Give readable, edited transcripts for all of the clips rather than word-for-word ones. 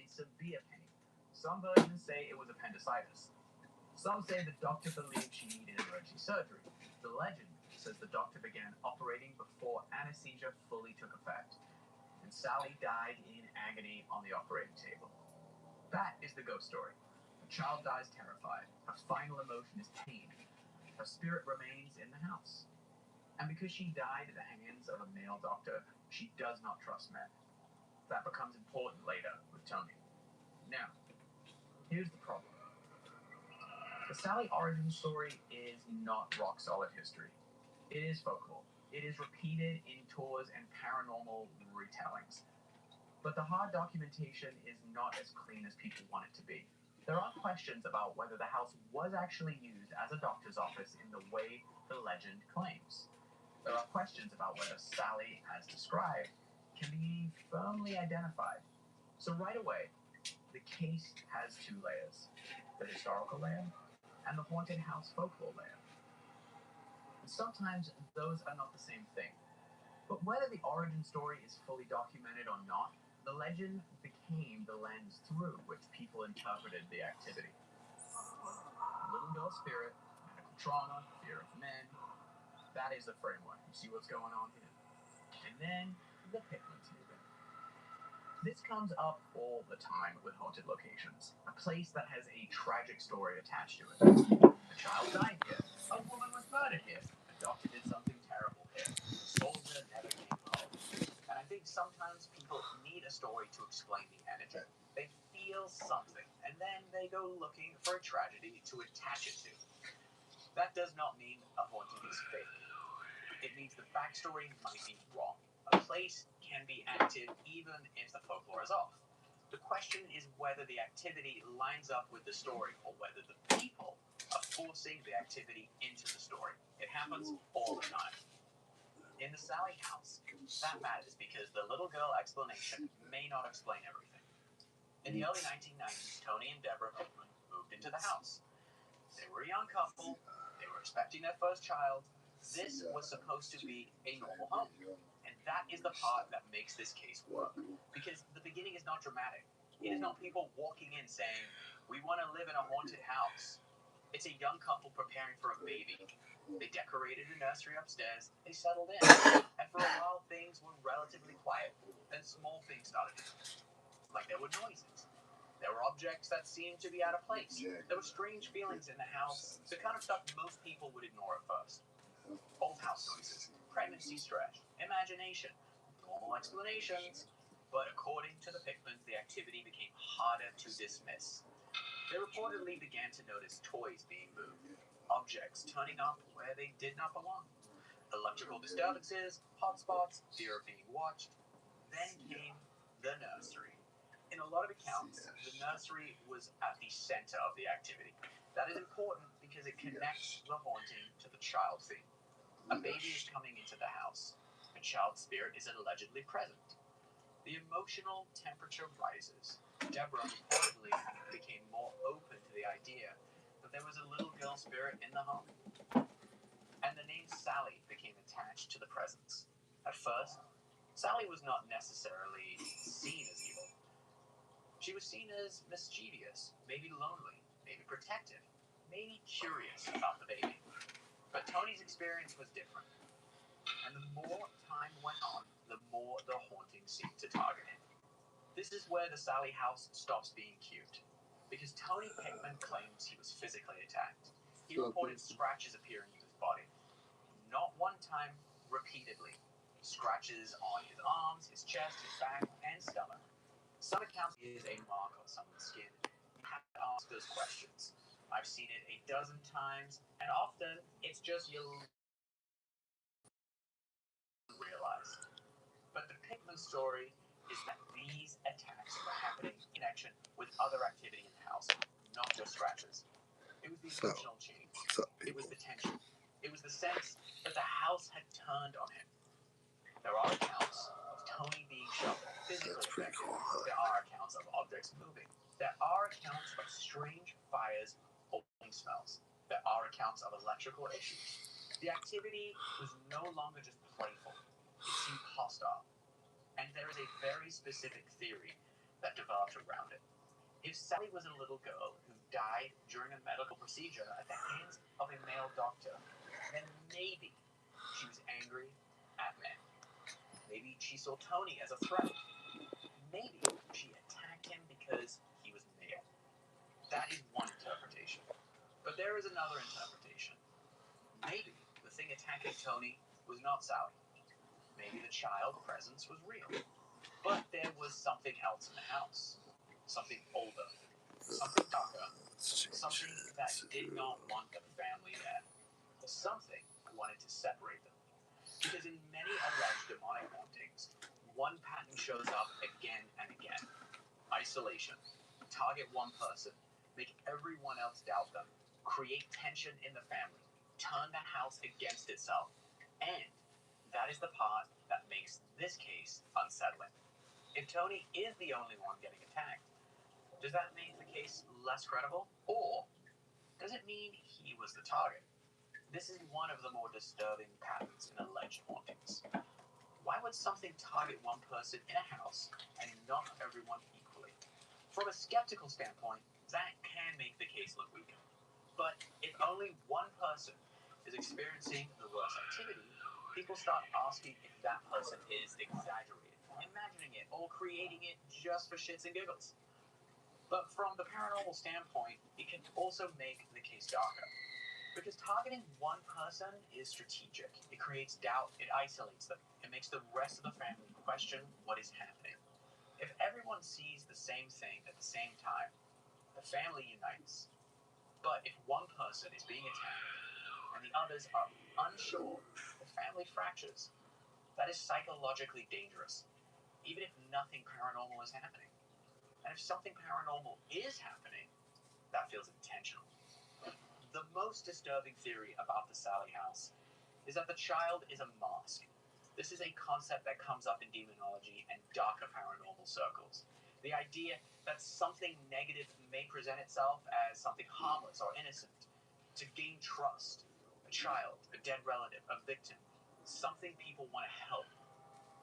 severe pain. Some versions say it was appendicitis. Some say the doctor believed she needed emergency surgery. The legend says the doctor began operating before anesthesia fully took effect, and Sally died in agony on the operating table. That is the ghost story. A child dies terrified. Her final emotion is pain. Her spirit remains in the house. And because she died at the hands of a male doctor, she does not trust men. That becomes important later with Tony. Now, here's the problem. The Sally origin story is not rock-solid history. It is folklore. It is repeated in tours and paranormal retellings. But the hard documentation is not as clean as people want it to be. There are questions about whether the house was actually used as a doctor's office in the way the legend claims. There are questions about whether Sally, as described, can be firmly identified. So right away, the case has two layers: the historical layer and the haunted house folklore layer. And sometimes those are not the same thing. But whether the origin story is fully documented or not, the legend became the lens through which people interpreted the activity. Little girl spirit, medical trauma, fear of men. That is the framework. You see what's going on here? And then the Pickmans move in. This comes up all the time with haunted locations. A place that has a tragic story attached to it. A child died here. A woman was murdered here. A doctor did something terrible here. The soldier never came home. And I think sometimes people need a story to explain the energy. They feel something, and then they go looking for a tragedy to attach it to. That does not mean a haunting is fake. It means the backstory might be wrong. A place can be active even if the folklore is off. The question is whether the activity lines up with the story or whether the people are forcing the activity into the story. It happens all the time. In the Sally house, that matters because the little girl explanation may not explain everything. In the early 1990s, Tony and Deborah Pickman moved into the house. They were a young couple. They were expecting their first child. This was supposed to be a normal home. And that is the part that makes this case work. Because the beginning is not dramatic. It is not people walking in saying, "We want to live in a haunted house." It's a young couple preparing for a baby. They decorated a nursery upstairs. They settled in. And for a while, things were relatively quiet. Then small things started to happen. Like there were noises. There were objects that seemed to be out of place. There were strange feelings in the house. The kind of stuff most people would ignore at first. Old house noises, pregnancy stress, imagination, normal explanations. But according to the Pickmans, the activity became harder to dismiss. They reportedly began to notice toys being moved, objects turning up where they did not belong, electrical disturbances, hotspots, fear of being watched. Then came the nursery. In a lot of accounts, the nursery was at the center of the activity. That is important because it connects the haunting to the child theme. A baby is coming into the house. A child's spirit is allegedly present. The emotional temperature rises. Deborah reportedly became more open to the idea that there was a little girl spirit in the home. And the name Sally became attached to the presence. At first, Sally was not necessarily seen as evil. She was seen as mischievous, maybe lonely, maybe protective, maybe curious about the baby. But Tony's experience was different. And the more time went on, the more the haunting seemed to target him. This is where the Sally house stops being cute. Because Tony Pickman claims he was physically attacked. He reported scratches appearing in his body. Not one time, repeatedly. Scratches on his arms, his chest, his back, and stomach. Some accounts is a mark on someone's skin. You have to ask those questions. I've seen it a dozen times, and often it's just you realize. But the Pickman story is that these attacks were happening in connection with other activity in the house, not just scratches. It was the emotional change. It was the tension. It was the sense that the house had turned on him. There are accounts of Tony being shoved physically affected. There are accounts of objects moving. There are accounts of strange fires or smells. There are accounts of electrical issues. The activity was no longer just playful. It seemed hostile. And there is a very specific theory that developed around it. If Sally was a little girl who died during a medical procedure at the hands of a male doctor, then maybe she was angry at men. Maybe she saw Tony as a threat. Maybe she attacked him because he was male. That is one interpretation. But there is another interpretation. Maybe the thing attacking Tony was not Sally. Maybe the child presence was real. But there was something else in the house. Something older. Something darker. Something that did not want the family there. Something wanted to separate them. Because in many alleged demonic hauntings, one pattern shows up again and again. Isolation. Target one person. Make everyone else doubt them. Create tension in the family. Turn the house against itself. And that is the part that makes this case unsettling. If Tony is the only one getting attacked, does that make the case less credible? Or does it mean he was the target? This is one of the more disturbing patterns in alleged hauntings. Why would something target one person in a house and not everyone equally? From a skeptical standpoint, that can make the case look weaker. But if only one person is experiencing the worst activity, people start asking if that person is exaggerating, imagining it, or creating it just for shits and giggles. But from the paranormal standpoint, it can also make the case darker. Because targeting one person is strategic. It creates doubt, it isolates them, it makes the rest of the family question what is happening. If everyone sees the same thing at the same time, the family unites. But if one person is being attacked and the others are unsure, the family fractures. That is psychologically dangerous, even if nothing paranormal is happening. And if something paranormal is happening, that feels intentional. The most disturbing theory about the Sally house is that the child is a mask. This is a concept that comes up in demonology and darker paranormal circles. The idea that something negative may present itself as something harmless or innocent to gain trust. A child, a dead relative, a victim, something people want to help.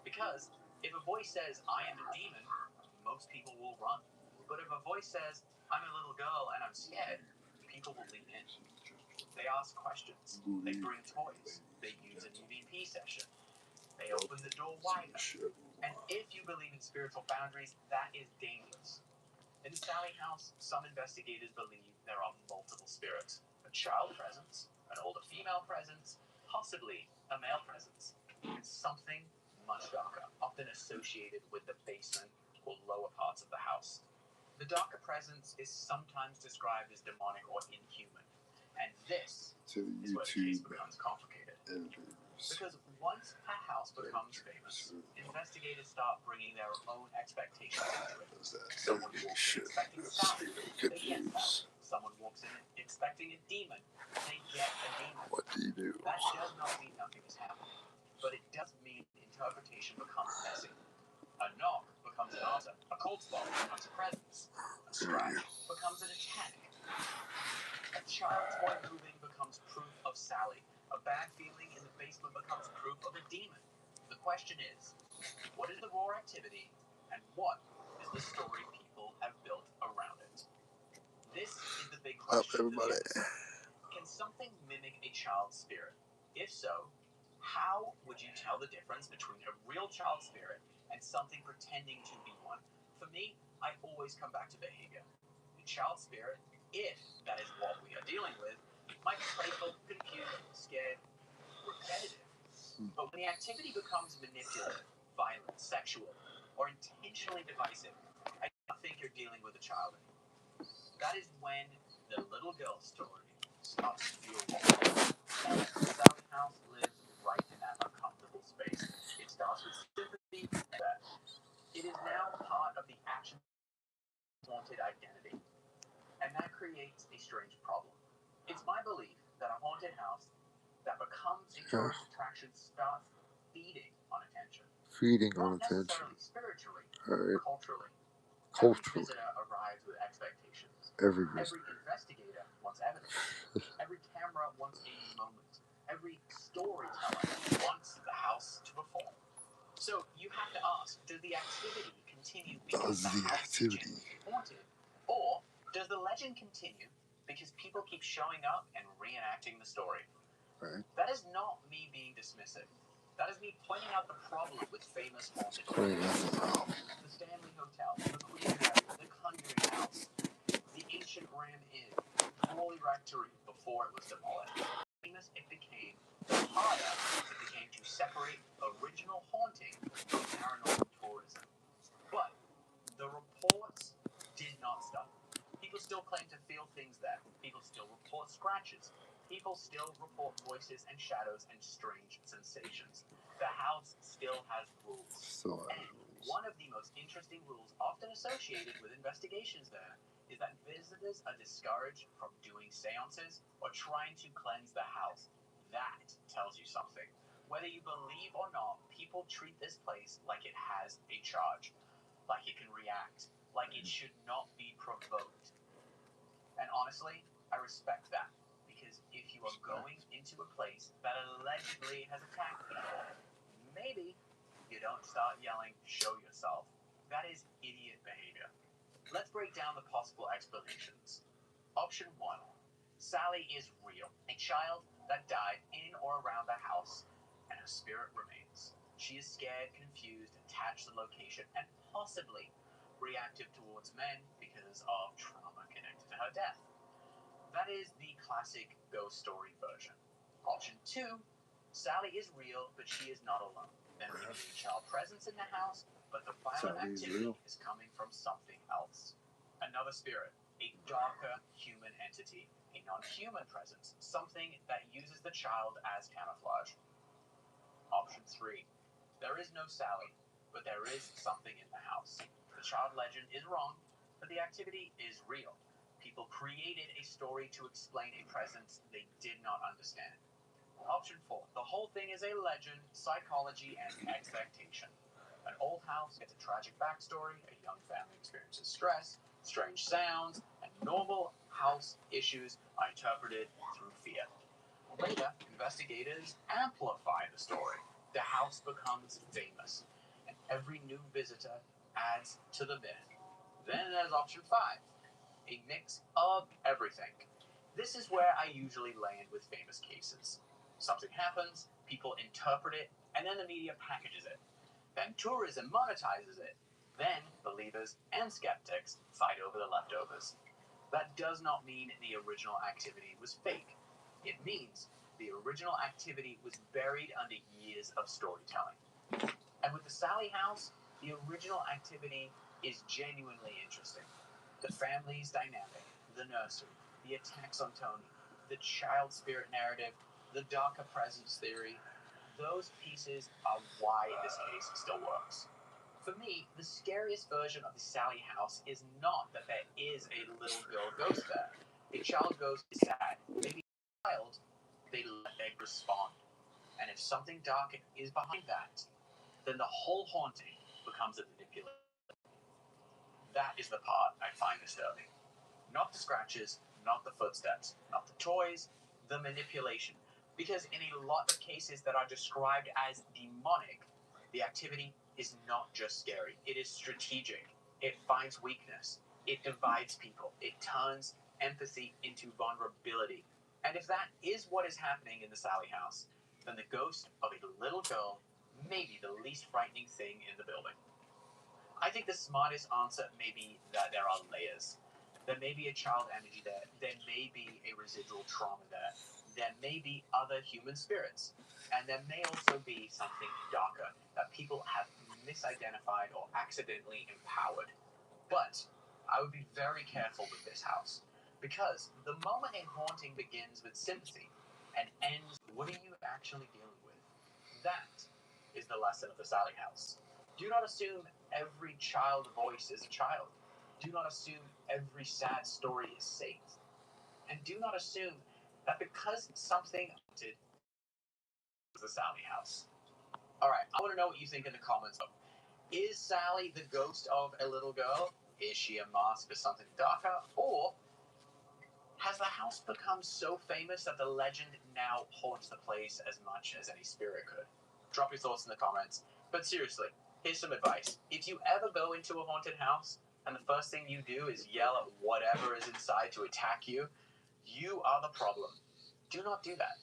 Because if a voice says, I am a demon, most people will run. But if a voice says, I'm a little girl and I'm scared, people will lean in. They ask questions. They bring toys. They use an EVP session. They open the door wider. And if you believe in spiritual boundaries, that is dangerous. In the Sally house, some investigators believe there are multiple spirits. A child presence, an older female presence, possibly a male presence, and something much darker, often associated with the basement or lower parts of the house. The darker presence is sometimes described as demonic or inhuman. And this is where the case becomes complicated. Because once a house becomes famous, investigators start bringing their own expectations into it. Someone walks in expecting Sally, they get Sally. Someone walks in expecting a demon, they get a demon. What do you do? That does not mean nothing is happening, but it does mean interpretation becomes messy. A knock becomes an answer. A cold spot becomes a presence. A scratch becomes an attack. A child toy moving becomes proof of Sally. A bad feeling in the basement becomes proof of a demon. The question is, what is the raw activity, and what is the story people have built around it? This is the big question. Can something mimic a child's spirit? If so, how would you tell the difference between a real child spirit and something pretending to be one? For me, I always come back to behavior. A child spirit, if that is what we are dealing with, might be playful, confused, scared, repetitive. But when the activity becomes manipulative, violent, sexual, or intentionally divisive, I don't think you're dealing with a child anymore. That is when the little girl story starts to feel wrong. And the Sally house lives right in that uncomfortable space. It starts with sympathy and that. It is now part of the action haunted identity. And that creates a strange problem. It's my belief that a haunted house that becomes a tourist attraction starts feeding on attention. Not necessarily spiritually, culturally. Every visitor arrives with expectations. Every investigator wants evidence. Every camera wants a moment. Every storyteller wants the house to perform. So you have to ask, does the activity continue because the house is genuinely haunted? Or does the legend continue because people keep showing up and reenacting the story? Right. That is not me being dismissive. That is me pointing out the problem with famous haunted places. The Stanley Hotel, the Queen Mary, the Conjuring House, the ancient Ram Inn, Crawley Rectory before it was demolished. Famous it became, the harder it became to separate original haunting from paranormal tourism. But the reports did not stop. People still claim to feel things there. People still report scratches. People still report voices and shadows and strange sensations. The house still has rules. And one of the most interesting rules often associated with investigations there is that visitors are discouraged from doing seances or trying to cleanse the house. That tells you something. Whether you believe or not, people treat this place like it has a charge, like it can react, like it should not be provoked. And honestly, I respect that, because if you are going into a place that allegedly has attacked people, maybe you don't start yelling, "Show yourself." That is idiot behavior. Let's break down the possible explanations. Option 1. Sally is real, a child that died in or around the house, and her spirit remains. She is scared, confused, attached to the location, and possibly reactive towards men because of trauma connected to her death. That is the classic ghost story version. Option 2. Sally is real, but she is not alone. There may be a child presence in the house, but the violent activity is coming from something else. Another spirit, a darker human entity, a non-human presence, something that uses the child as camouflage. Option 3. There is no Sally, but there is something in the house. The child legend is wrong, but the activity is real. People created a story to explain a presence they did not understand. Option 4. The whole thing is a legend, psychology, and expectation. An old house gets a tragic backstory, a young family experiences stress, strange sounds, and normal house issues are interpreted through fear. Later, investigators amplify the story. The house becomes famous, and every new visitor adds to the myth. Then there's option 5, a mix of everything. This is where I usually land with famous cases. Something happens, people interpret it, and then the media packages it. Then tourism monetizes it. Then believers and skeptics fight over the leftovers. That does not mean the original activity was fake. It means the original activity was buried under years of storytelling. And with the Sally House, the original activity is genuinely interesting. The family's dynamic, the nursery, the attacks on Tony, the child spirit narrative, the darker presence theory, those pieces are why this case still works. For me, the scariest version of the Sally House is not that there is a little girl ghost there. A child ghost is sad. Maybe a child, they let their respond. And if something dark is behind that, then the whole haunting becomes a manipulation. That is the part I find disturbing. Not the scratches, not the footsteps, not the toys, the manipulation. Because in a lot of cases that are described as demonic, the activity is not just scary. It is strategic. It finds weakness. It divides people. It turns empathy into vulnerability. And if that is what is happening in the Sally House, then the ghost of a little girl may be the least frightening thing in the building. I think the smartest answer may be that there are layers. There may be a child energy there. There may be a residual trauma there. There may be other human spirits. And there may also be something darker that people have misidentified or accidentally empowered. But I would be very careful with this house, because the moment a haunting begins with sympathy and ends, what are you actually dealing with? That is the lesson of the Sally House. Do not assume every child voice is a child. Do not assume every sad story is safe. And do not assume that because something haunted is the Sally House. Alright, I want to know what you think in the comments. Is Sally the ghost of a little girl? Is she a mask for something darker? Or has the house become so famous that the legend now haunts the place as much as any spirit could? Drop your thoughts in the comments. But seriously, here's some advice. If you ever go into a haunted house and the first thing you do is yell at whatever is inside to attack you, you are the problem. Do not do that.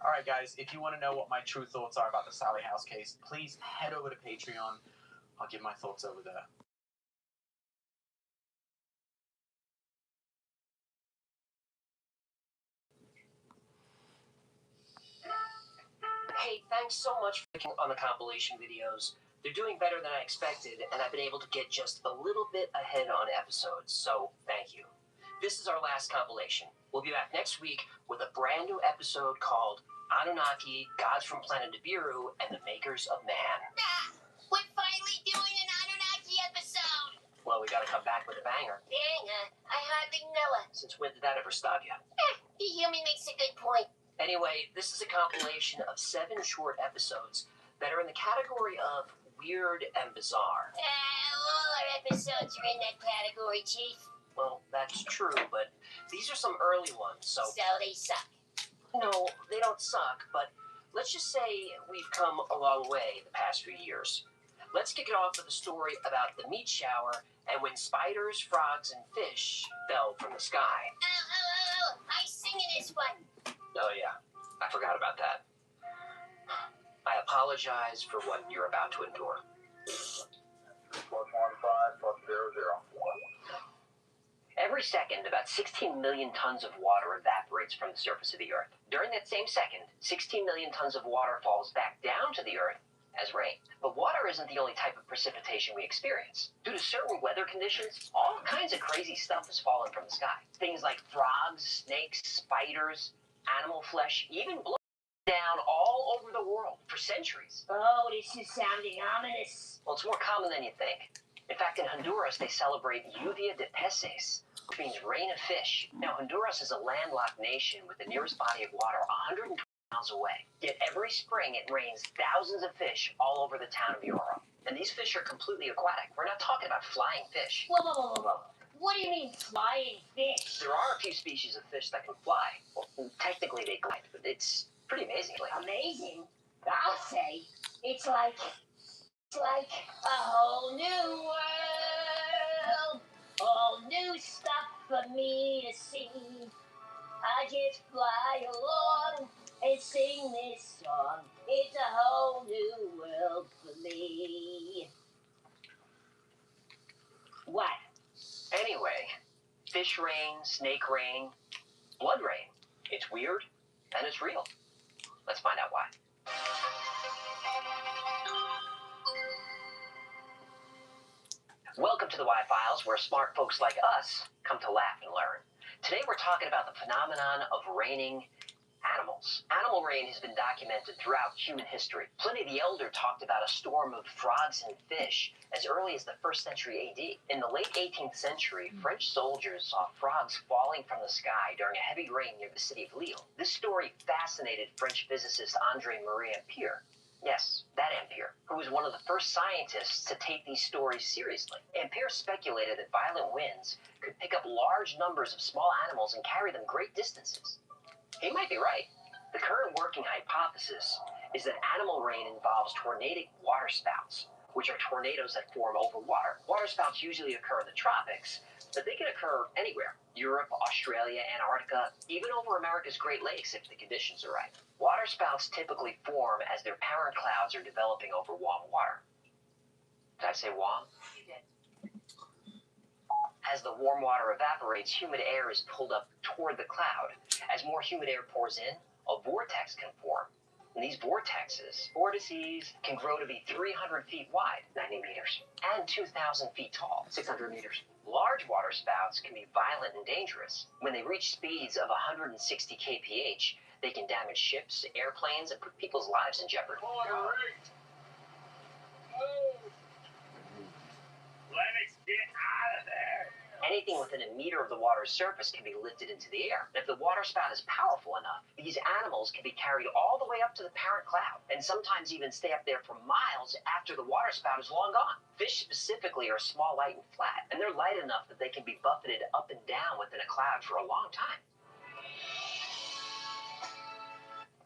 All right, guys, if you want to know what my true thoughts are about the Sally House case, please head over to Patreon. I'll give my thoughts over there. Hey, thanks so much for clicking on the compilation videos. They're doing better than I expected, and I've been able to get just a little bit ahead on episodes, so thank you. This is our last compilation. We'll be back next week with a brand new episode called Anunnaki, Gods from Planet Nibiru, and the Makers of Man. We're finally doing an Anunnaki episode! Well, we gotta come back with a banger. Banger? I hardly know it. Since when did that ever stop you? The human makes a good point. Anyway, this is a compilation of 7 short episodes that are in the category of weird and bizarre. All our episodes are in that category, Chief. Well, that's true, but these are some early ones, so... So they suck. No, they don't suck, but let's just say we've come a long way the past few years. Let's kick it off with a story about the meat shower and when spiders, frogs, and fish fell from the sky. Oh, I sing in this one. Oh yeah, I forgot about that. I apologize for what you're about to endure. Every second, about 16 million tons of water evaporates from the surface of the Earth. During that same second, 16 million tons of water falls back down to the Earth as rain. But water isn't the only type of precipitation we experience. Due to certain weather conditions, all kinds of crazy stuff has fallen from the sky. Things like frogs, snakes, spiders, animal flesh, even blood down all over the world for centuries. Oh, this is sounding ominous. Well, it's more common than you think. In fact, in Honduras, they celebrate Lluvia de Peces, which means rain of fish. Now, Honduras is a landlocked nation with the nearest body of water 120 miles away. Yet every spring, it rains thousands of fish all over the town of Yoro. And these fish are completely aquatic. We're not talking about flying fish. Whoa. What do you mean, flying fish? There are a few species of fish that can fly. Well, technically, they glide, but it's pretty amazing. Amazing? I'll say. It's like a whole new world. All new stuff for me to see. I just fly along and sing this song. It's a whole new world for me. What? Anyway, fish rain, snake rain, blood rain. It's weird, and it's real. Let's find out why. Welcome to the Y-Files, where smart folks like us come to laugh and learn. Today we're talking about the phenomenon of raining animals. Animal rain has been documented throughout human history. Pliny the Elder talked about a storm of frogs and fish as early as the 1st century AD. In the late 18th century, French soldiers saw frogs falling from the sky during a heavy rain near the city of Lille. This story fascinated French physicist André-Marie Ampère. Yes, that Ampère, who was one of the first scientists to take these stories seriously. Ampère speculated that violent winds could pick up large numbers of small animals and carry them great distances. He might be right. The current working hypothesis is that animal rain involves tornadic waterspouts, which are tornadoes that form over water. Waterspouts usually occur in the tropics, but they can occur anywhere. Europe, Australia, Antarctica, even over America's Great Lakes if the conditions are right. Waterspouts typically form as their parent clouds are developing over warm water. Did I say warm? You did. As the warm water evaporates, humid air is pulled up toward the cloud. As more humid air pours in, a vortex can form. And these vortices can grow to be 300 feet wide, 90 meters, and 2,000 feet tall, 600 meters. Large waterspouts can be violent and dangerous. When they reach speeds of 160 kph, they can damage ships, airplanes, and put people's lives in jeopardy. Lennox, get out of there! Anything within a meter of the water's surface can be lifted into the air. And if the waterspout is powerful enough, these animals can be carried all the way up to the parent cloud, and sometimes even stay up there for miles after the waterspout is long gone. Fish specifically are small, light, and flat, and they're light enough that they can be buffeted up and down within a cloud for a long time.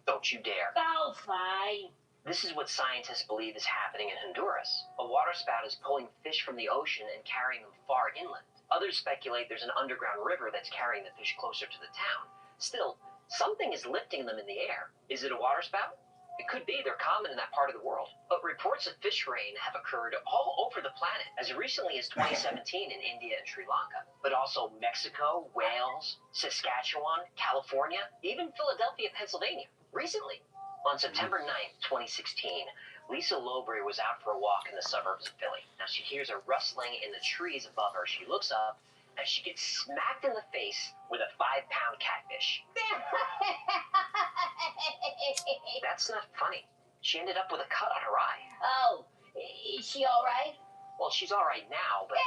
Don't you dare. Oh, fine. This is what scientists believe is happening in Honduras. A waterspout is pulling fish from the ocean and carrying them far inland. Others speculate there's an underground river that's carrying the fish closer to the town. Still, something is lifting them in the air. Is it a waterspout? It could be. They're common in that part of the world. But reports of fish rain have occurred all over the planet, as recently as 2017 in India and Sri Lanka, but also Mexico, Wales, Saskatchewan, California, even Philadelphia, Pennsylvania. Recently, on September 9th, 2016, Lisa Lowbury was out for a walk in the suburbs of Philly. Now she hears a rustling in the trees above her. She looks up, and she gets smacked in the face with a 5-pound catfish. That's not funny. She ended up with a cut on her eye. Oh, is she all right? Well, she's all right now, but